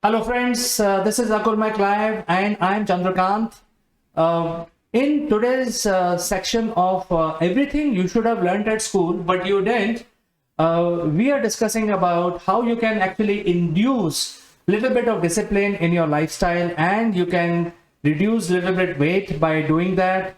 Hello friends, this is Akulmach live and I'm Chandrakant. In today's section of everything you should have learned at school but you didn't, we are discussing about how you can actually induce little bit of discipline in your lifestyle and you can reduce little bit weight by doing that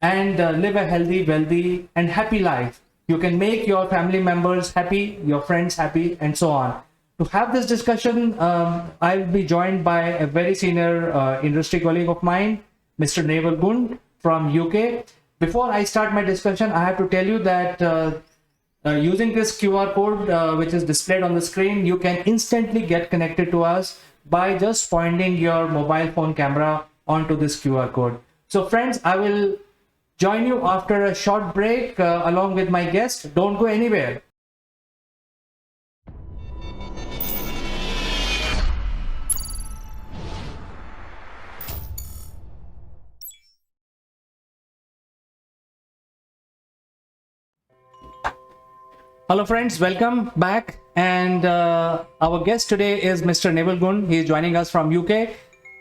and live a healthy, wealthy and happy life. You can make your family members happy, your friends happy and so on. To have this discussion, I'll be joined by a very senior industry colleague of mine, Mr. Gaunt from UK. Before I start my discussion, I have to tell you that using this QR code, which is displayed on the screen, you can instantly get connected to us by just pointing your mobile phone camera onto this QR code. So friends, I will join you after a short break along with my guest. Don't go anywhere. Hello friends, welcome back, and our guest today is Mr. Gaunt. He is joining us from UK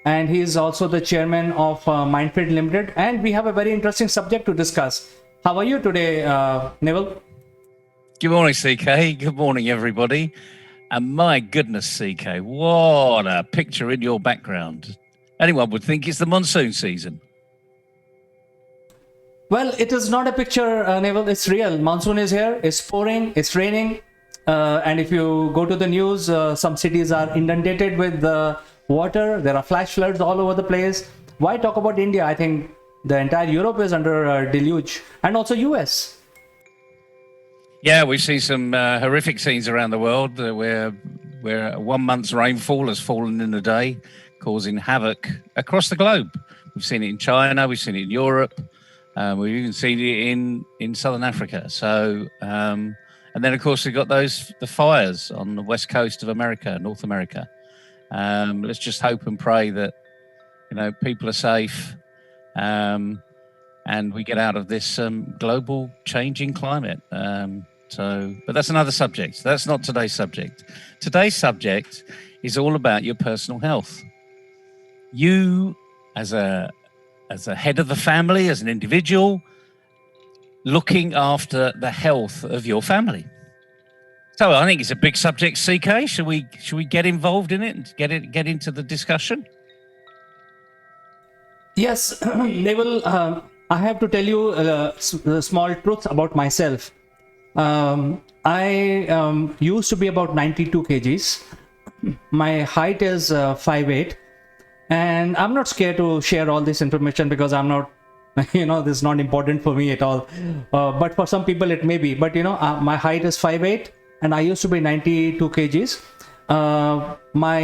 and he is also the chairman of Mindfield Limited, and we have a very interesting subject to discuss. How are you today, Neville? Good morning, CK. Good morning, everybody. And my goodness, CK, what a picture in your background. Anyone would think it's the monsoon season. Well, it is not a picture, Neville. It's real. Monsoon is here. It's pouring. It's raining. And if you go to the news, some cities are inundated with water. There are flash floods all over the place. Why talk about India? I think the entire Europe is under deluge, and also US. Yeah, we've seen some horrific scenes around the world where 1 month's rainfall has fallen in a day, causing havoc across the globe. We've seen it in China. We've seen it in Europe. We've even seen it in Southern Africa. So, and then of course we've got the fires on the west coast of America, North America. Let's just hope and pray that people are safe, and we get out of this global changing climate. But that's another subject. That's not today's subject. Today's subject is all about your personal health. You, as a head of the family, as an individual, looking after the health of your family. So I think it's a big subject, CK. Should we get involved in it and get into the discussion? Yes, Neville, I have to tell you a small truth about myself. I used to be about 92 kgs. My height is 5'8". And I'm not scared to share all this information because I'm not, this is not important for me at all. But for some people it may be. But my height is 5'8" and I used to be 92 kgs. My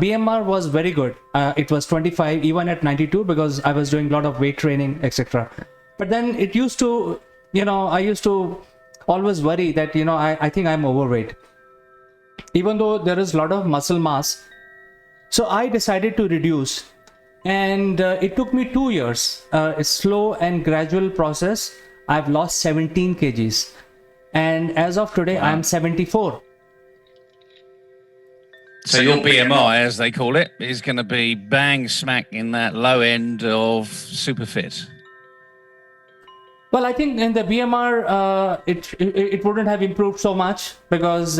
BMR was very good. It was 25 even at 92 because I was doing a lot of weight training, etc. But then it used to, I used to always worry that, I think I'm overweight. Even though there is a lot of muscle mass. So I decided to reduce, and it took me 2 years. A slow and gradual process. I've lost 17 kgs, and as of today, wow. I'm 74. So your BMI, as they call it, is going to be bang smack in that low end of super fit. Well, I think in the BMR, it wouldn't have improved so much because.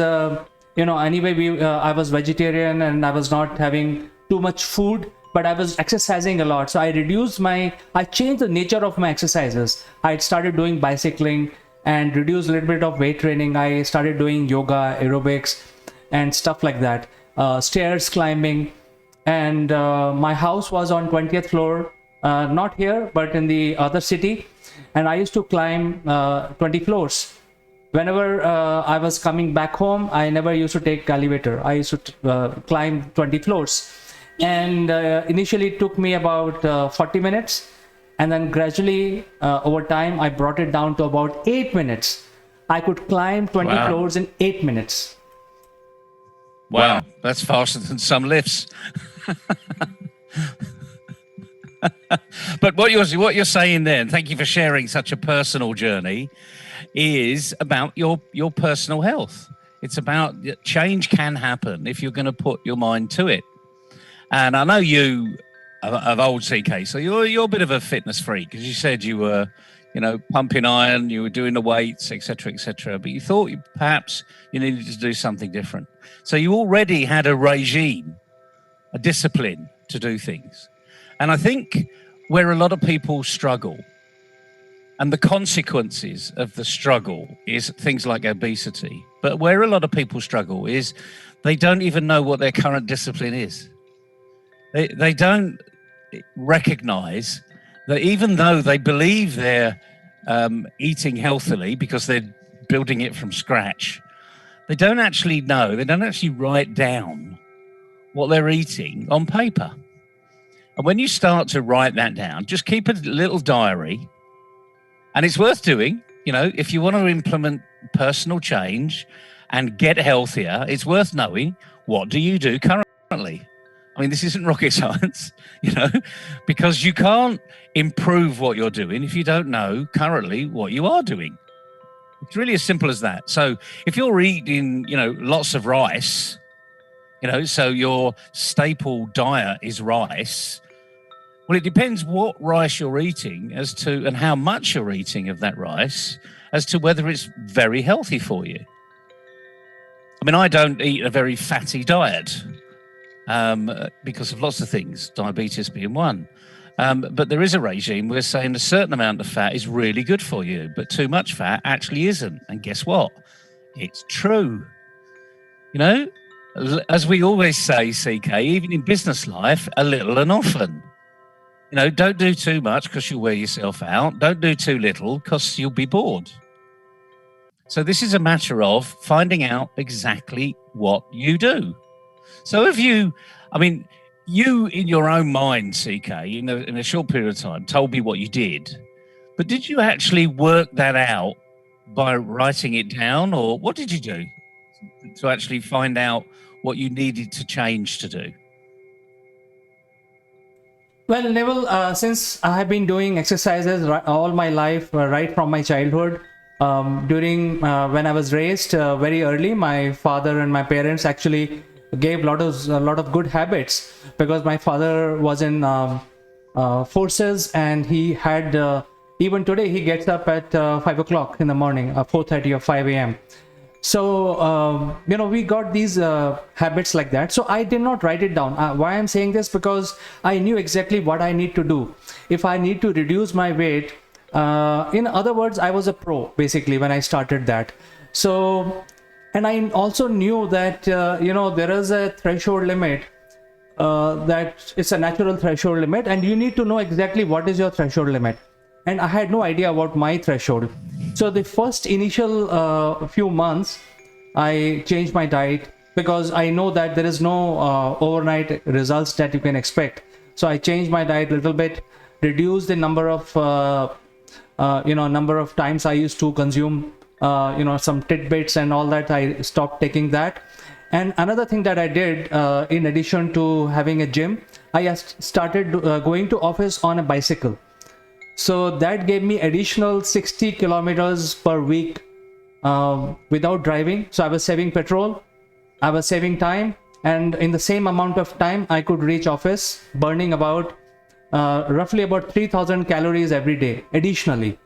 Anyway, I was vegetarian and I was not having too much food, but I was exercising a lot. So I changed the nature of my exercises. I started doing bicycling and reduced a little bit of weight training. I started doing yoga, aerobics and stuff like that. Stairs climbing. And my house was on 20th floor, not here, but in the other city. And I used to climb 20 floors. Whenever I was coming back home, I never used to take elevator. I used to climb 20 floors. And initially it took me about 40 minutes. And then gradually, over time, I brought it down to about 8 minutes. I could climb 20 wow. floors in 8 minutes. Wow, that's faster than some lifts. But what you're saying then, thank you for sharing such a personal journey, is about your personal health. It's about change can happen if you're going to put your mind to it. And I know you of old CK, so you're a bit of a fitness freak, because you said you were, pumping iron, you were doing the weights, etc., but you thought perhaps you needed to do something different. So you already had a regime, a discipline to do things. And I think where a lot of people struggle, and the consequences of the struggle is things like obesity, but where a lot of people struggle is they don't even know what their current discipline is. They don't recognize that even though they believe they're eating healthily because they're building it from scratch, they don't actually know, they don't actually write down what they're eating on paper. And when you start to write that down, just keep a little diary, and it's worth doing. If you want to implement personal change and get healthier, it's worth knowing, what do you do currently? I mean, this isn't rocket science, because you can't improve what you're doing if you don't know currently what you are doing. It's really as simple as that. So if you're eating, lots of rice, so your staple diet is rice, well, it depends what rice you're eating and how much you're eating of that rice as to whether it's very healthy for you. I mean, I don't eat a very fatty diet. Because of lots of things, diabetes being one. But there is a regime where saying a certain amount of fat is really good for you, but too much fat actually isn't. And guess what? It's true. As we always say, CK, even in business life, a little and often. Don't do too much because you'll wear yourself out. Don't do too little because you'll be bored. So this is a matter of finding out exactly what you do. So if you in your own mind, CK, in a short period of time, told me what you did, but did you actually work that out by writing it down, or what did you do to actually find out what you needed to change to do? Well, Neville, since I have been doing exercises all my life, right from my childhood, during when I was raised very early, my father and my parents actually gave a lot of good habits, because my father was in forces, and he had even today he gets up at 5 o'clock in the morning, 4:30 or 5 a.m. So we got these habits like that. So I did not write it down. Why I'm saying this, because I knew exactly what I need to do if I need to reduce my weight. In other words, I was a pro basically when I started that. So, and I also knew that there is a threshold limit, that it's a natural threshold limit, and you need to know exactly what is your threshold limit. And I had no idea about my threshold. So the first initial few months, I changed my diet, because I know that there is no overnight results that you can expect. So I changed my diet a little bit, reduced the number of times I used to consume some tidbits and all that. I stopped taking that. And another thing that I did, in addition to having a gym, I started going to office on a bicycle. So that gave me additional 60 kilometers per week without driving. So I was saving petrol, I was saving time, and in the same amount of time I could reach office, burning roughly about 3,000 calories every day additionally.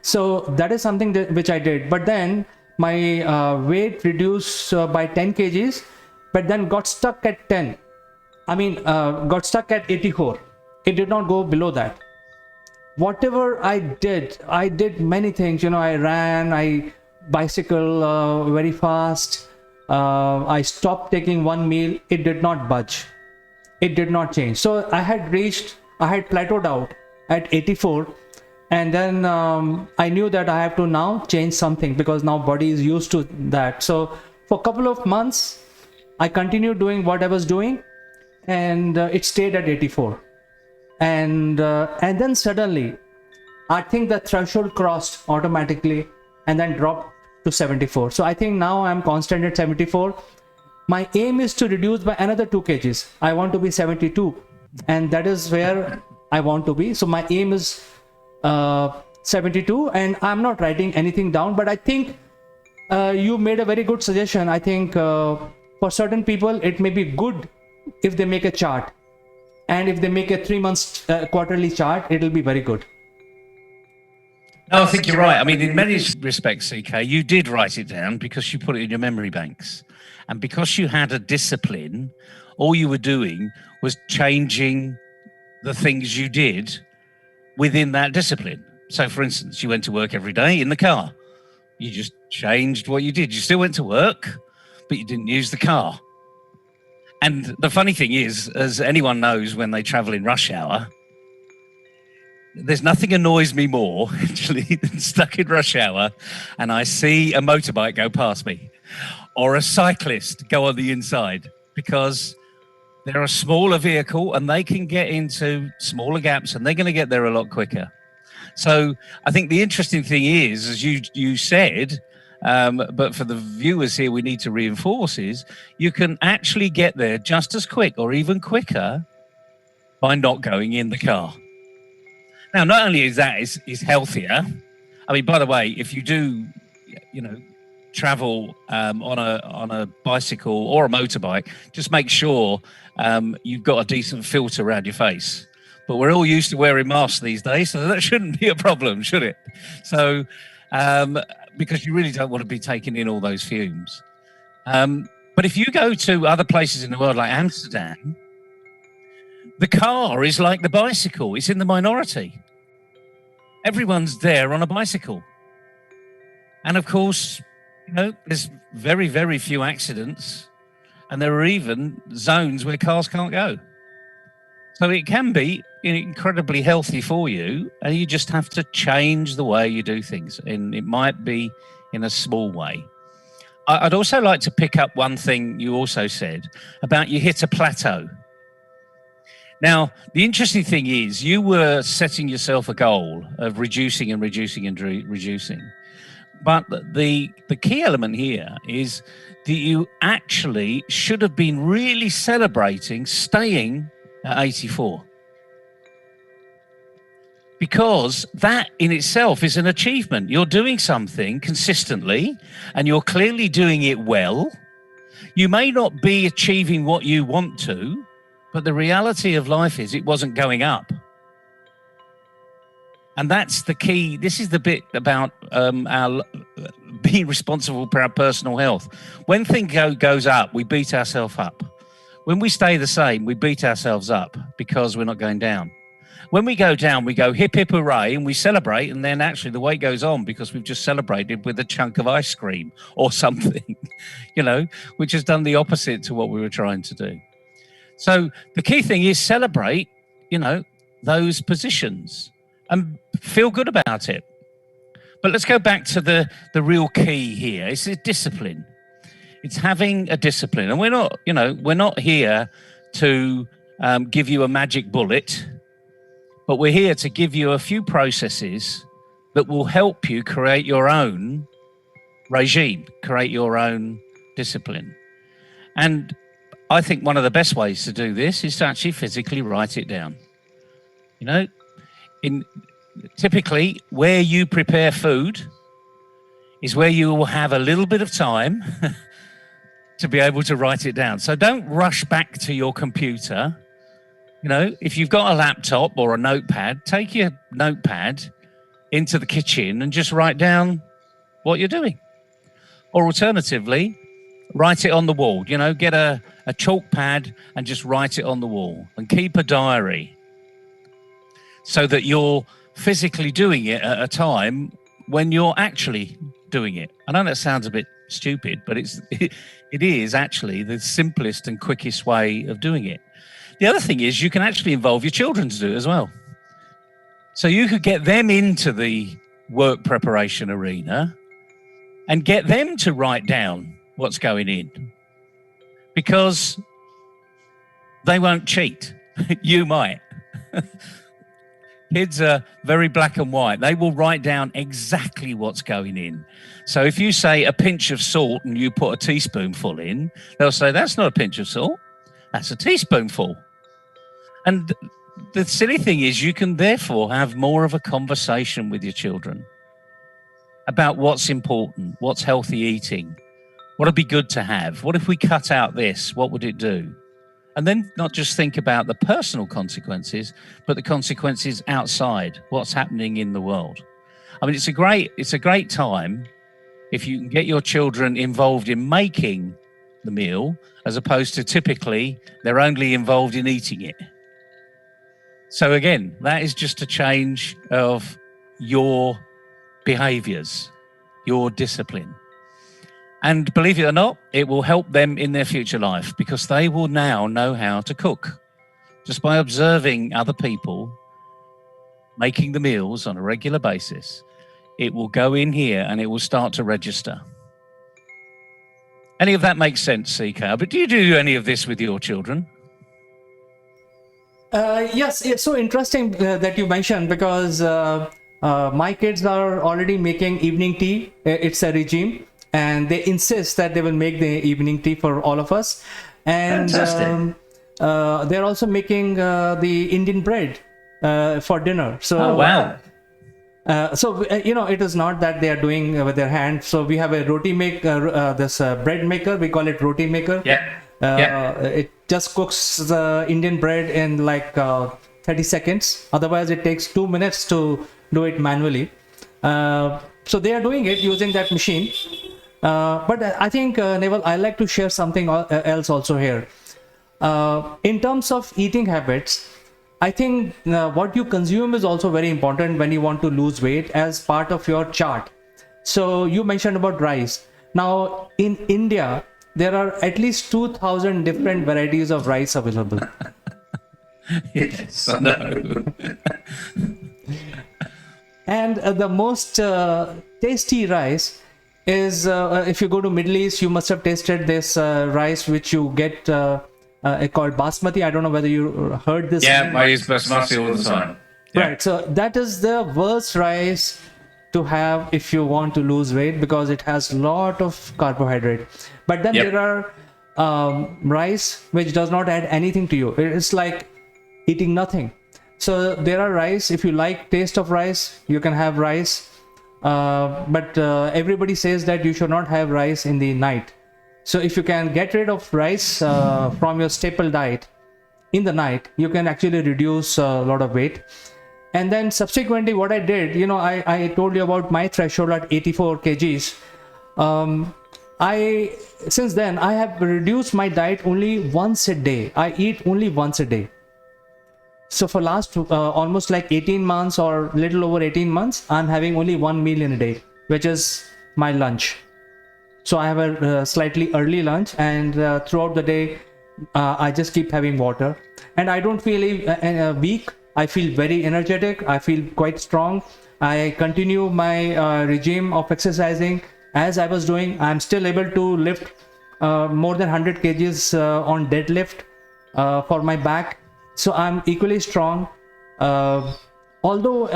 So that is something which I did. But then my weight reduced by 10 kgs, but then got stuck at 10. Got stuck at 84. It did not go below that. Whatever I did many things. I ran, I bicycle very fast. I stopped taking one meal. It did not budge. It did not change. So I had plateaued out at 84. And then I knew that I have to now change something, because now body is used to that. So for a couple of months, I continued doing what I was doing, and it stayed at 84. And then suddenly, I think the threshold crossed automatically, and then dropped to 74. So I think now I'm constant at 74. My aim is to reduce by another 2 kgs. I want to be 72, and that is where I want to be. So my aim is 72, and I'm not writing anything down, but I think you made a very good suggestion. I think for certain people it may be good if they make a chart, and if they make a 3 months quarterly chart, it'll be very good. No, I think you're right. I mean, in many respects, CK, you did write it down because you put it in your memory banks. And because you had a discipline, all you were doing was changing the things you did within that discipline. So, for instance, you went to work every day in the car. You just changed what you did. You still went to work, but you didn't use the car. And the funny thing is, as anyone knows when they travel in rush hour, there's nothing annoys me more, actually, than stuck in rush hour and I see a motorbike go past me or a cyclist go on the inside, because they're a smaller vehicle and they can get into smaller gaps and they're going to get there a lot quicker. So I think the interesting thing is, as you said, but for the viewers here, we need to reinforce is you can actually get there just as quick or even quicker by not going in the car. Now, not only is that is healthier. I mean, by the way, if you do, travel on a bicycle or a motorbike, just make sure you've got a decent filter around your face. But we're all used to wearing masks these days, so that shouldn't be a problem, should it? So, because you really don't want to be taking in all those fumes. But if you go to other places in the world like Amsterdam, the car is like the bicycle. It's in the minority. Everyone's there on a bicycle. And of course, there's very, very few accidents. And there are even zones where cars can't go. So it can be incredibly healthy for you. And you just have to change the way you do things. And it might be in a small way. I'd also like to pick up one thing you also said about you hit a plateau. Now, the interesting thing is you were setting yourself a goal of reducing and reducing and reducing. But the key element here is that you actually should have been really celebrating staying at 84. Because that in itself is an achievement. You're doing something consistently and you're clearly doing it well. You may not be achieving what you want to, but the reality of life is it wasn't going up. And that's the key. This is the bit about our being responsible for our personal health. When things goes up, we beat ourselves up. When we stay the same, we beat ourselves up because we're not going down. When we go down, we go hip, hip, hooray, and we celebrate. And then actually the weight goes on because we've just celebrated with a chunk of ice cream or something, which has done the opposite to what we were trying to do. So the key thing is celebrate, those positions and feel good about it. But let's go back to the real key here. It's a discipline. It's having a discipline. And we're not here to give you a magic bullet, but we're here to give you a few processes that will help you create your own regime, create your own discipline. And I think one of the best ways to do this is to actually physically write it down. Typically where you prepare food is where you will have a little bit of time to be able to write it down. So don't rush back to your computer. If you've got a laptop or a notepad, take your notepad into the kitchen and just write down what you're doing. Or alternatively, write it on the wall. Get a chalk pad and just write it on the wall and keep a diary so that you're physically doing it at a time when you're actually doing it. I know that sounds a bit stupid, but it is actually the simplest and quickest way of doing it. The other thing is you can actually involve your children to do it as well. So you could get them into the work preparation arena and get them to write down what's going in, because they won't cheat. You might. Kids are very black and white. They will write down exactly what's going in. So if you say a pinch of salt and you put a teaspoonful in, they'll say, that's not a pinch of salt, that's a teaspoonful. And the silly thing is you can therefore have more of a conversation with your children about what's important, what's healthy eating, what would be good to have, what if we cut out this, what would it do? And then not just think about the personal consequences, but the consequences outside, what's happening in the world. I mean, it's a great time if you can get your children involved in making the meal, as opposed to typically they're only involved in eating it. So again, that is just a change of your behaviors, your discipline. And believe it or not, it will help them in their future life, because they will now know how to cook just by observing other people making the meals on a regular basis. It will go in here and it will start to register. Any of that makes sense, CK? But do you do any of this with your children? Yes, it's so interesting that you mentioned, because my kids are already making evening tea. It's a regime, and they insist that they will make the evening tea for all of us. And they're also making the Indian bread for dinner. So, oh, wow. It is not that they are doing with their hands. So we have a roti maker, this bread maker. We call it roti maker. It just cooks the Indian bread in like 30 seconds. Otherwise, it takes 2 minutes to do it manually. So they are doing it using that machine. But I think, Naval, I like to share something else also here. In terms of eating habits, I think what you consume is also very important when you want to lose weight as part of your chart. So you mentioned about rice. Now, in India, there are at least 2,000 different varieties of rice available. Yes, I know. And the most tasty rice is, if you go to Middle East, you must have tasted this rice which you get called basmati. I don't know whether you heard this. Yeah, I use basmati all the time. Yeah. Right, so that is the worst rice to have if you want to lose weight, because it has a lot of carbohydrate. But then there are rice which does not add anything to you. It's like eating nothing. So there are rice, if you like taste of rice, you can have rice. But everybody says that you should not have rice in the night. So if you can get rid of rice from your staple diet in the night, you can actually reduce a lot of weight. And then subsequently what I did, I told you about my threshold at 84 kgs. Since then, I have reduced my diet only once a day. I eat only once a day. So for last almost like 18 months or little over 18 months, I'm having only one meal in a day, which is my lunch. So I have a slightly early lunch, and throughout the day, I just keep having water. And I don't feel weak. I feel very energetic. I feel quite strong. I continue my regime of exercising as I was doing. I'm still able to lift more than 100 kgs on deadlift for my back. So I'm equally strong. Although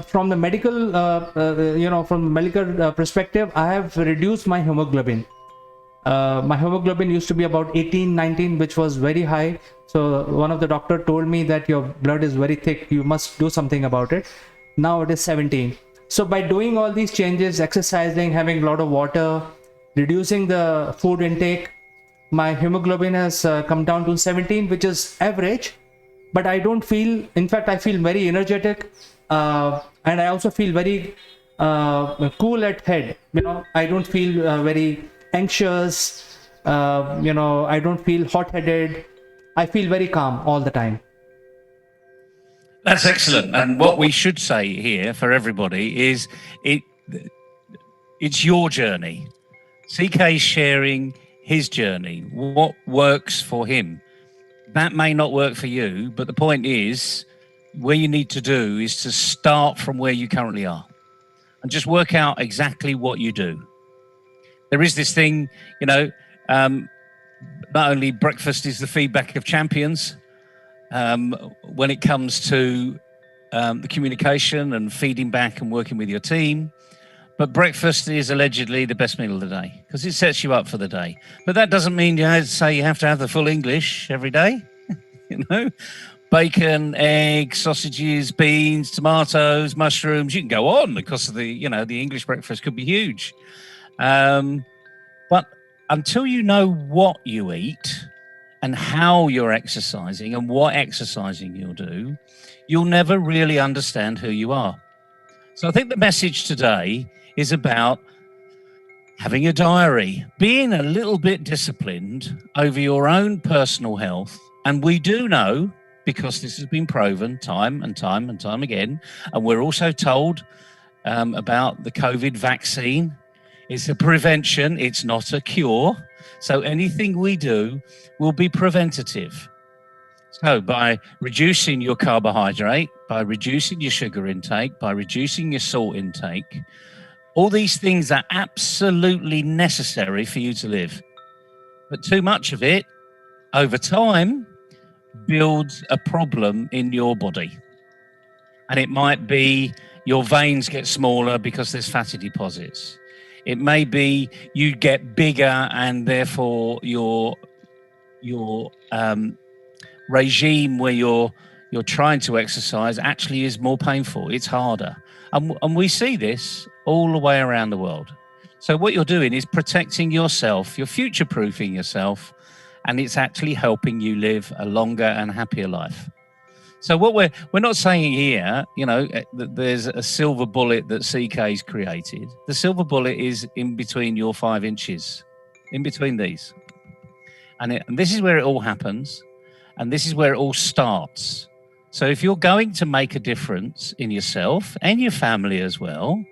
from the medical, perspective, I have reduced my hemoglobin. My hemoglobin used to be about 18, 19, which was very high. So one of the doctor told me that your blood is very thick. You must do something about it. Now it is 17. So by doing all these changes, exercising, having a lot of water, reducing the food intake, my hemoglobin has come down to 17, which is average. But I don't feel, in fact, I feel very energetic. And I also feel very cool at head. I don't feel very anxious. I don't feel hot-headed. I feel very calm all the time. That's excellent. And what we should say here for everybody is it's your journey. CK's sharing his journey, what works for him. That may not work for you, but the point is, where you need to do is to start from where you currently are and just work out exactly what you do. There is this thing, not only breakfast is the feedback of champions when it comes to the communication and feeding back and working with your team, but breakfast is allegedly the best meal of the day because it sets you up for the day. But that doesn't mean you have to have the full English every day. Bacon, eggs, sausages, beans, tomatoes, mushrooms. You can go on because of the English breakfast could be huge. But until you know what you eat and how you're exercising and what exercising you'll do, you'll never really understand who you are. So I think the message today is about having a diary, being a little bit disciplined over your own personal health. And we do know, because this has been proven time and time and time again, and we're also told about the COVID vaccine. It's a prevention, it's not a cure. So anything we do will be preventative. So by reducing your carbohydrate, by reducing your sugar intake, by reducing your salt intake, all these things are absolutely necessary for you to live. But too much of it, over time, builds a problem in your body. And it might be your veins get smaller because there's fatty deposits. It may be you get bigger and therefore your regime where you're trying to exercise actually is more painful. It's harder. And we see this all the way around the world. So what you're doing is protecting yourself, you're future-proofing yourself, and it's actually helping you live a longer and happier life. So what we're not saying here, that there's a silver bullet that CK's created. The silver bullet is in between your 5 inches, in between these. And this is where it all happens, and this is where it all starts. So if you're going to make a difference in yourself and your family as well,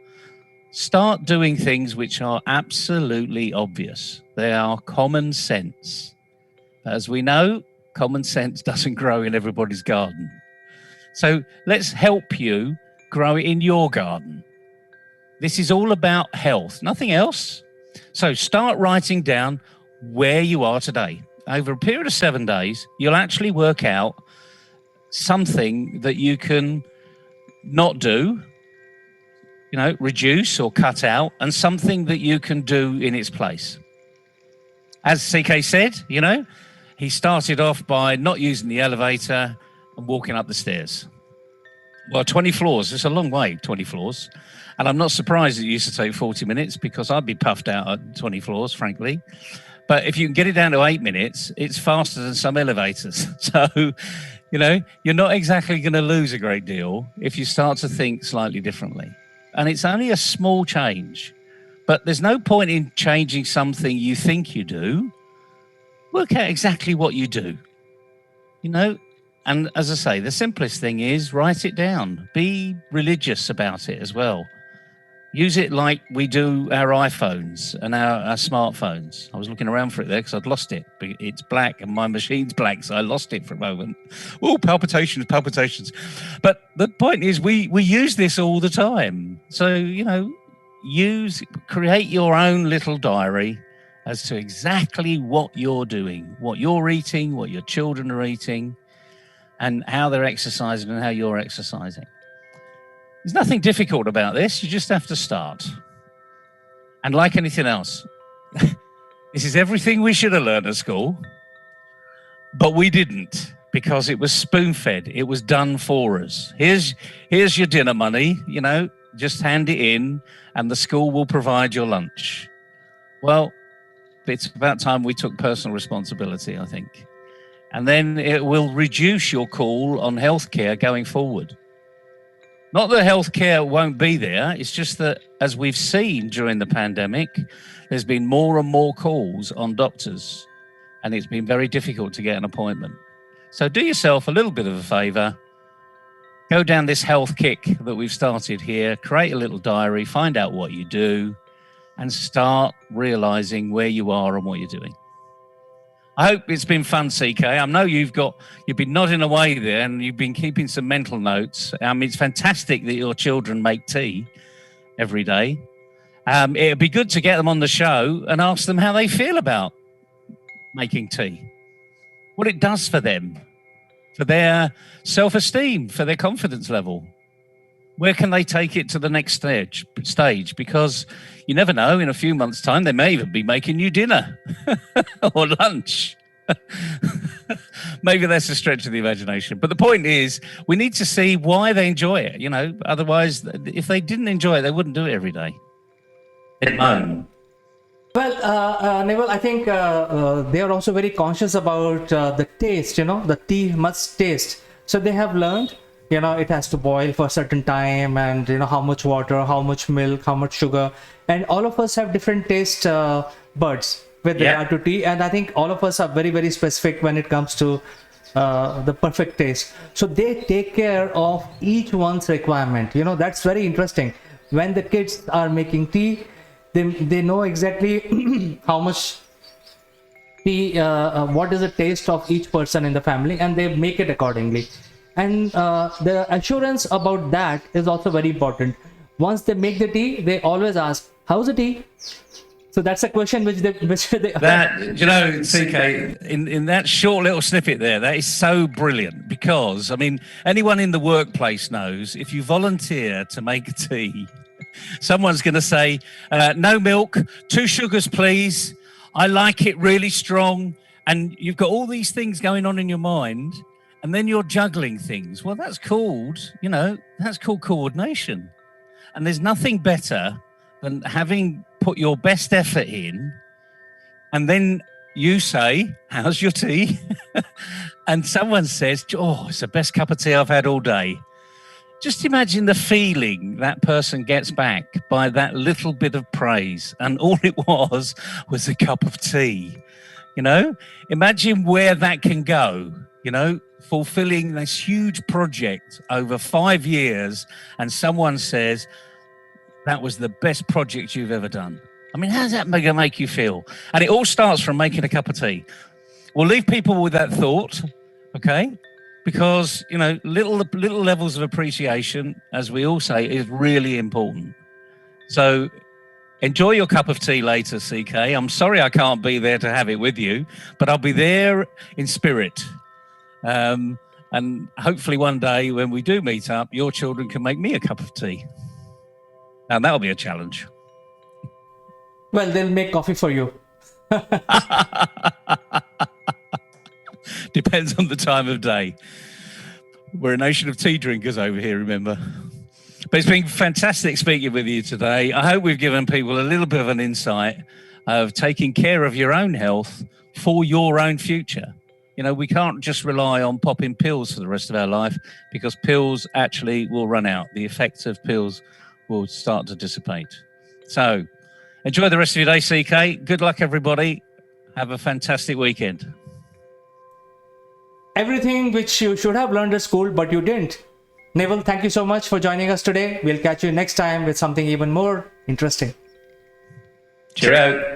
start doing things which are absolutely obvious. They are common sense. As we know, common sense doesn't grow in everybody's garden. So let's help you grow it in your garden. This is all about health, nothing else. So start writing down where you are today. Over a period of 7 days, you'll actually work out something that you can not do, reduce or cut out, and something that you can do in its place. As CK said, he started off by not using the elevator and walking up the stairs. Well, 20 floors, it's a long way, 20 floors. And I'm not surprised it used to take 40 minutes because I'd be puffed out at 20 floors, frankly. But if you can get it down to 8 minutes, it's faster than some elevators. So, you're not exactly going to lose a great deal if you start to think slightly differently. And it's only a small change. But there's no point in changing something you think you do. Work out exactly what you do. And as I say, the simplest thing is write it down. Be religious about it as well. Use it like we do our iPhones and our smartphones. I was looking around for it there because I'd lost it. It's black and my machine's black, so I lost it for a moment. Oh, palpitations. But the point is we use this all the time. So, create your own little diary as to exactly what you're doing, what you're eating, what your children are eating, and how they're exercising and how you're exercising. There's nothing difficult about this. You just have to start. And like anything else, this is everything we should have learned at school, but we didn't because it was spoon-fed. It was done for us. Here's your dinner money, just hand it in and the school will provide your lunch. Well, it's about time we took personal responsibility, I think. And then it will reduce your call on healthcare going forward. Not that healthcare won't be there. It's just that, as we've seen during the pandemic, there's been more and more calls on doctors, and it's been very difficult to get an appointment. So do yourself a little bit of a favor. Go down this health kick that we've started here, create a little diary, find out what you do, and start realizing where you are and what you're doing. I hope it's been fun, CK. I know you've been nodding away there and you've been keeping some mental notes. It's fantastic that your children make tea every day. It'd be good to get them on the show and ask them how they feel about making tea, what it does for them, for their self-esteem, for their confidence level. Where can they take it to the next stage? Because you never know, in a few months' time, they may even be making you dinner or lunch. Maybe that's a stretch of the imagination. But the point is, we need to see why they enjoy it. Otherwise, if they didn't enjoy it, they wouldn't do it every day. They'd moan. Well, Neville, I think they are also very conscious about the taste. The tea must taste. So they have learned, it has to boil for a certain time, and how much water, how much milk, how much sugar, and all of us have different taste buds with regard to tea. And I think all of us are very, very specific when it comes to the perfect taste. So they take care of each one's requirement. That's very interesting. When the kids are making tea, they know exactly how much tea, what is the taste of each person in the family, and they make it accordingly. And the assurance about that is also very important. Once they make the tea, they always ask, "How's the tea?" So that's a question which they that CK, in that short little snippet there, that is so brilliant, because anyone in the workplace knows if you volunteer to make a tea, someone's going to say, no milk, 2 sugars, please. I like it really strong. And you've got all these things going on in your mind, and then you're juggling things. Well, that's called coordination. And there's nothing better than having put your best effort in, and then you say, "How's your tea?" and someone says, "Oh, it's the best cup of tea I've had all day." Just imagine the feeling that person gets back by that little bit of praise, and all it was a cup of tea. Imagine where that can go, fulfilling this huge project over 5 years, and someone says, "That was the best project you've ever done." How does that make you feel? And it all starts from making a cup of tea. We'll leave people with that thought, okay? Because, little levels of appreciation, as we all say, is really important. So enjoy your cup of tea later, CK. I'm sorry I can't be there to have it with you, but I'll be there in spirit. And hopefully one day when we do meet up, your children can make me a cup of tea. And that'll be a challenge. Well, they'll make coffee for you. Depends on the time of day. We're a nation of tea drinkers over here, remember. But it's been fantastic speaking with you today. I hope we've given people a little bit of an insight of taking care of your own health for your own future. We can't just rely on popping pills for the rest of our life, because pills actually will run out. The effects of pills will start to dissipate. So enjoy the rest of your day, CK. Good luck, everybody. Have a fantastic weekend. Everything which you should have learned at school, but you didn't. Neville, thank you so much for joining us today. We'll catch you next time with something even more interesting. Cheerio.